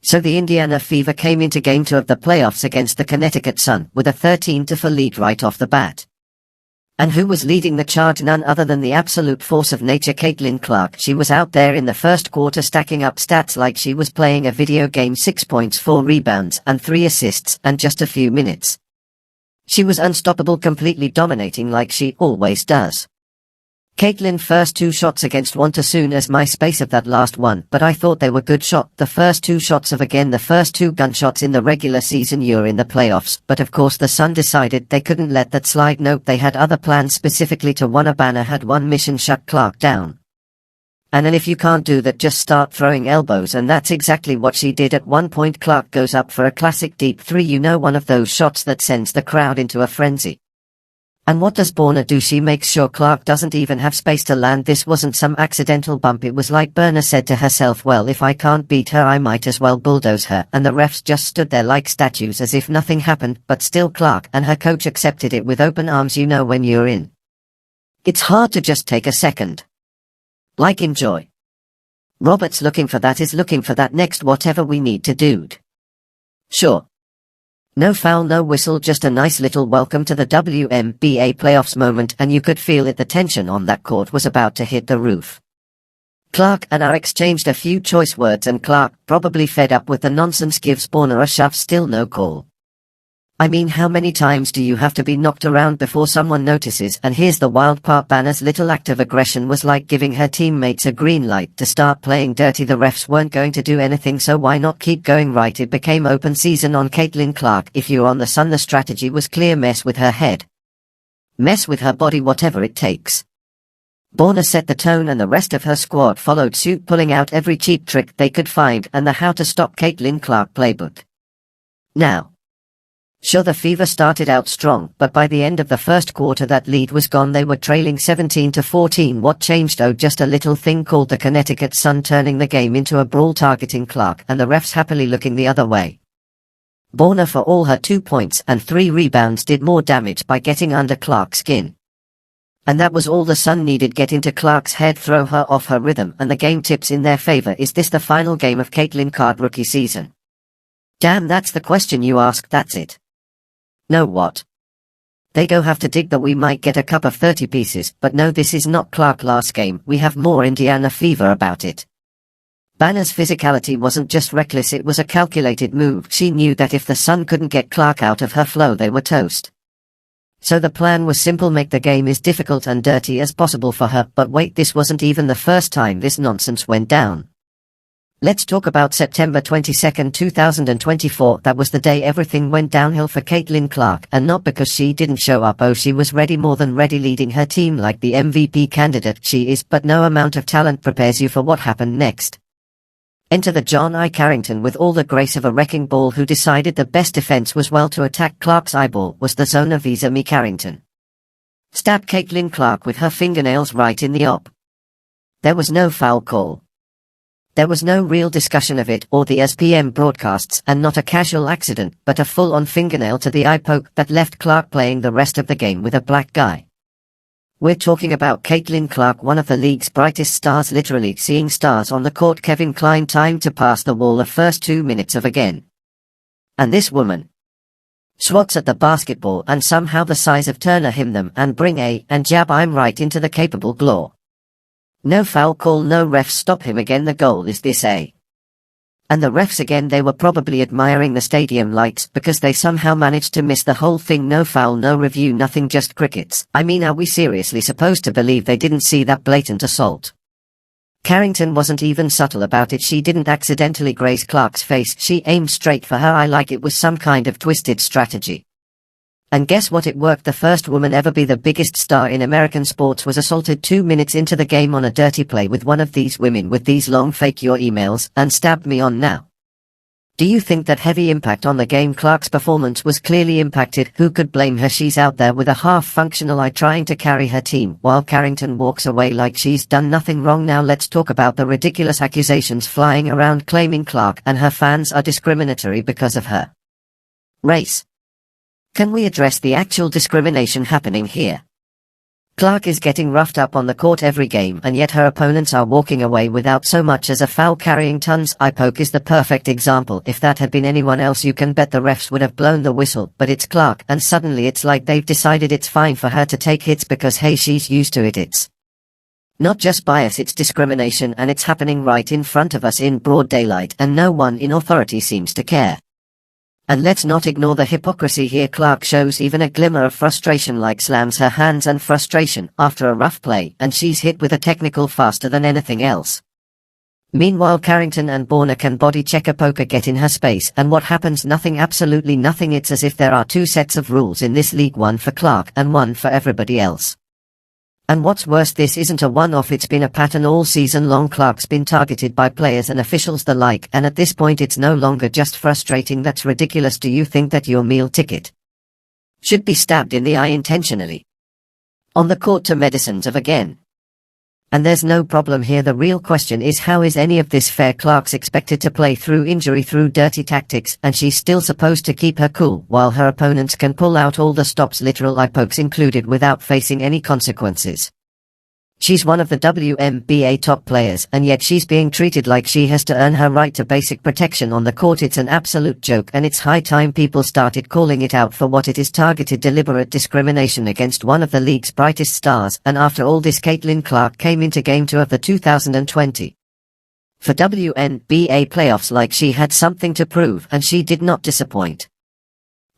So the Indiana Fever came into Game 2 of the playoffs against the Connecticut Sun with a 13-4 lead right off the bat. And who was leading the charge? None other than the absolute force of nature, Caitlin Clark. She was out there in the first quarter stacking up stats like she was playing a video game. 6 points, 4 rebounds, and 3 assists, and just a few minutes. She was unstoppable, completely dominating like she always does. Caitlin first 2 shots against want as soon as my space of that last one, but I thought they were good shot. The first 2 shots of again the first 2 gunshots in the regular season. You're in the playoffs, but of course the Sun decided they couldn't let that slide. Nope, they had other plans, specifically to one. Banner had one mission: shut Clark down. And if you can't do that, just start throwing elbows, and that's exactly what she did. At one point Clark goes up for a classic deep 3, you know, one of those shots that sends the crowd into a frenzy. And what does Borna do? She makes sure Clark doesn't even have space to land. This wasn't some accidental bump. It was like Berna said to herself, well, if I can't beat her, I might as well bulldoze her. And the refs just stood there like statues as if nothing happened, but still Clark and her coach accepted it with open arms. You know, when you're in, it's hard to just take a second. Like, enjoy. Robert's looking for that, is looking for that next whatever we need to, dude. Sure. No foul, no whistle, just a nice little welcome to the WNBA playoffs moment, and you could feel it. The tension on that court was about to hit the roof. Clark and I exchanged a few choice words, and Clark, probably fed up with the nonsense, gives Borna a shove. Still no call. I mean, how many times do you have to be knocked around before someone notices? And here's the wild part: Banner's little act of aggression was like giving her teammates a green light to start playing dirty. The refs weren't going to do anything, so why not keep going? Right, it became open season on Caitlin Clark. If you're on the Sun, the strategy was clear: mess with her head, mess with her body, whatever it takes. Borna set the tone and the rest of her squad followed suit, pulling out every cheap trick they could find and the how to stop Caitlin Clark playbook. Now, sure, the Fever started out strong, but by the end of the first quarter that lead was gone. They were trailing 17-14. What changed? Oh, just a little thing called the Connecticut Sun turning the game into a brawl, targeting Clark and the refs happily looking the other way. Borna, for all her 2 points and 3 rebounds, did more damage by getting under Clark's skin. And that was all the Sun needed: get into Clark's head, throw her off her rhythm, and the game tips in their favor. Is this the final game of Caitlin Clark rookie season? Damn, that's the question you ask. That's it. No, what? They go have to dig that we might get a cup of 30 pieces, but no, this is not Clark last game. We have more Indiana Fever about it. Banner's physicality wasn't just reckless, it was a calculated move. She knew that if the Sun couldn't get Clark out of her flow, they were toast. So the plan was simple: make the game as difficult and dirty as possible for her. But wait, this wasn't even the first time this nonsense went down. Let's talk about September 22nd, 2024. That was the day everything went downhill for Caitlin Clark, and not because she didn't show up. Oh, she was ready, more than ready, leading her team like the MVP candidate she is, but no amount of talent prepares you for what happened next. Enter the John I. Carrington with all the grace of a wrecking ball, who decided the best defense was well to attack Clark's eyeball was the zone of Visa Me. Carrington stabbed Caitlin Clark with her fingernails right in the op. There was no foul call. There was no real discussion of it or the SPM broadcasts, and not a casual accident, but a full-on fingernail to the eye poke that left Clark playing the rest of the game with a black eye. We're talking about Caitlin Clark, one of the league's brightest stars, literally seeing stars on the court. Kevin Kline timed to pass the wall the first 2 minutes of again. And this woman swats at the basketball and somehow the size of Turner him them and bring a and jab I'm right into the capable glaw. No foul call, no refs stop him again. The goal is this a. And the refs again, they were probably admiring the stadium lights because they somehow managed to miss the whole thing. No foul, no review, nothing, just crickets. I mean, are we seriously supposed to believe they didn't see that blatant assault? Carrington wasn't even subtle about it. She didn't accidentally graze Clark's face, she aimed straight for her eye like it was some kind of twisted strategy. And guess what? It worked. The first woman ever be the biggest star in American sports was assaulted 2 minutes into the game on a dirty play with one of these women with these long fake your emails and stabbed me on now. Do you think that heavy impact on the game? Clark's performance was clearly impacted. Who could blame her? She's out there with a half-functional eye trying to carry her team while Carrington walks away like she's done nothing wrong. Now let's talk about the ridiculous accusations flying around claiming Clark and her fans are discriminatory because of her race. Can we address the actual discrimination happening here? Clark is getting roughed up on the court every game, and yet her opponents are walking away without so much as a foul, carrying tons. Poke is the perfect example. If that had been anyone else, you can bet the refs would have blown the whistle, but it's Clark, and suddenly it's like they've decided it's fine for her to take hits because hey, she's used to it. It's not just bias, it's discrimination, and it's happening right in front of us in broad daylight, and no one in authority seems to care. And let's not ignore the hypocrisy here. Clark shows even a glimmer of frustration, like slams her hands in frustration after a rough play, and she's hit with a technical faster than anything else. Meanwhile, Carrington and Borna can body check a poker, get in her space, and what happens? Nothing, absolutely nothing. It's as if there are two sets of rules in this league, one for Clark and one for everybody else. And what's worse, this isn't a one-off, it's been a pattern all season long. Clark's been targeted by players and officials alike, and at this point it's no longer just frustrating. That's ridiculous. Do you think that your meal ticket should be stabbed in the eye intentionally on the court to medicines of again? And there's no problem here. The real question is, how is any of this fair? Clark's expected to play through injury, through dirty tactics, and she's still supposed to keep her cool, while her opponents can pull out all the stops, literal eye pokes included, without facing any consequences. She's one of the WNBA top players, and yet she's being treated like she has to earn her right to basic protection on the court. It's an absolute joke, and it's high time people started calling it out for what it is: targeted, deliberate discrimination against one of the league's brightest stars. And after all this, Caitlin Clark came into Game 2 of the 2020 for WNBA playoffs like she had something to prove, and she did not disappoint.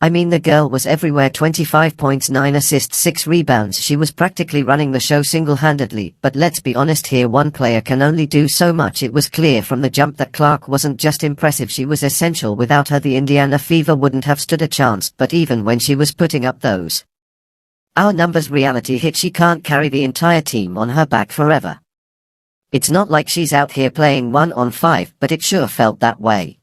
I mean, the girl was everywhere. 25 points, 9 assists, 6 rebounds. She was practically running the show single-handedly, but let's be honest here, one player can only do so much. It was clear from the jump that Clark wasn't just impressive, she was essential. Without her, the Indiana Fever wouldn't have stood a chance. But even when she was putting up those our numbers, reality hit. She can't carry the entire team on her back forever. It's not like she's out here playing 1-on-5, but it sure felt that way.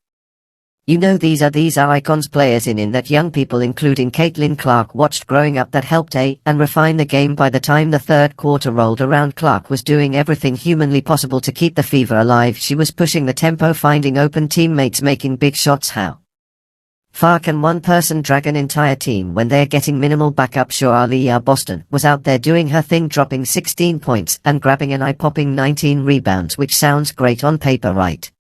You know, these are icons, players in that young people, including Caitlin Clark, watched growing up, that helped and refine the game. By the time the third quarter rolled around, Clark was doing everything humanly possible to keep the Fever alive. She was pushing the tempo, finding open teammates, making big shots. How far can one person drag an entire team when they're getting minimal backup? Sure, Aliyah Boston was out there doing her thing, dropping 16 points and grabbing an eye-popping 19 rebounds, which sounds great on paper, right?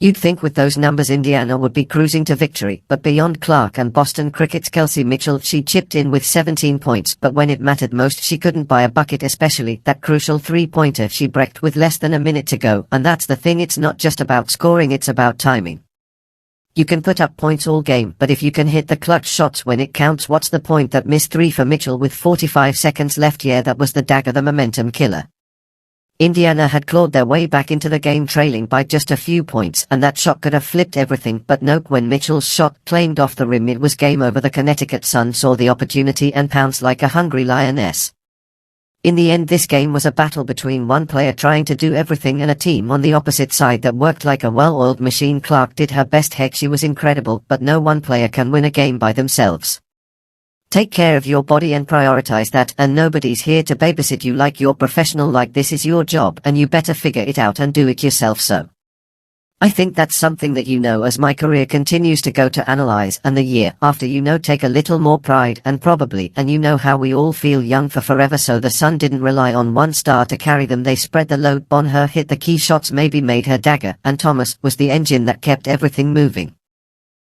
You'd think with those numbers Indiana would be cruising to victory, but beyond Clark and Boston Cricket's Kelsey Mitchell, she chipped in with 17 points, but when it mattered most she couldn't buy a bucket, especially that crucial three-pointer she breaked with less than a minute to go. And that's the thing, it's not just about scoring, it's about timing. You can put up points all game, but if you can hit the clutch shots when it counts, what's the point? That missed three for Mitchell with 45 seconds left, yeah, that was the dagger, the momentum killer. Indiana had clawed their way back into the game, trailing by just a few points, and that shot could have flipped everything, but nope, when Mitchell's shot claimed off the rim, it was game over. The Connecticut Sun saw the opportunity and pounced like a hungry lioness. In the end, this game was a battle between one player trying to do everything and a team on the opposite side that worked like a well-oiled machine. Clark did her best, heck, she was incredible, but no one player can win a game by themselves. Take care of your body and prioritize that, and nobody's here to babysit you like you're professional. Like, this is your job and you better figure it out and do it yourself. So I think that's something that, as my career continues to go, to analyze, and the year after, take a little more pride, and probably, and how we all feel young for forever. So the Sun didn't rely on one star to carry them, they spread the load on her, hit the key shots, maybe made her dagger, and Thomas was the engine that kept everything moving.